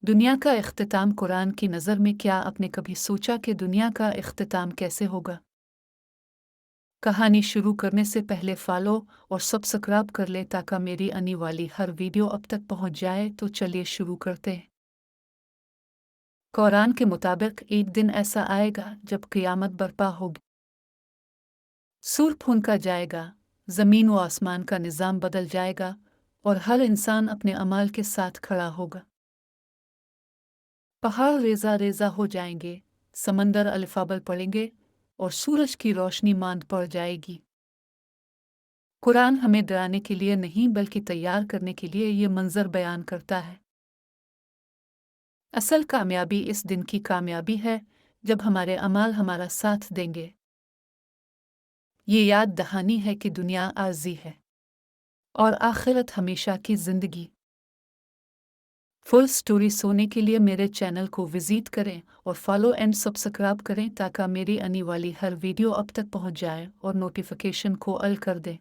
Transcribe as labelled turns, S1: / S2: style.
S1: दुनिया का इख्तिताम कुरान की नज़र में क्या आपने कभी सोचा कि दुनिया का इख्तिताम कैसे होगा? कहानी शुरू करने से पहले फॉलो और सब्सक्राइब कर ले ताकि मेरी आने वाली हर वीडियो अब तक पहुंच जाए। तो चलिए शुरू करते हैं। कुरान के मुताबिक एक दिन ऐसा आएगा जब क़यामत बर्पा होगी। सूरज फूंका जाएगा, ज़मीन व आसमान का निज़ाम बदल जाएगा और हर इंसान अपने अमाल के साथ खड़ा होगा। पहाड़ रेजा रेजा हो जाएंगे, समंदर अलिफाबल पड़ेंगे और सूरज की रोशनी मांद पड़ जाएगी। कुरान हमें डराने के लिए नहीं बल्कि तैयार करने के लिए ये मंजर बयान करता है। असल कामयाबी इस दिन की कामयाबी है जब हमारे अमाल हमारा साथ देंगे। ये याद दहानी है कि दुनिया आर्जी है और आखिरत हमेशा की जिंदगी। फुल स्टोरी सुनने के लिए मेरे चैनल को विजिट करें और फॉलो एंड सब्सक्राइब करें ताकि मेरी आने वाली हर वीडियो अब तक पहुंच जाए और नोटिफिकेशन को ऑल कर दें।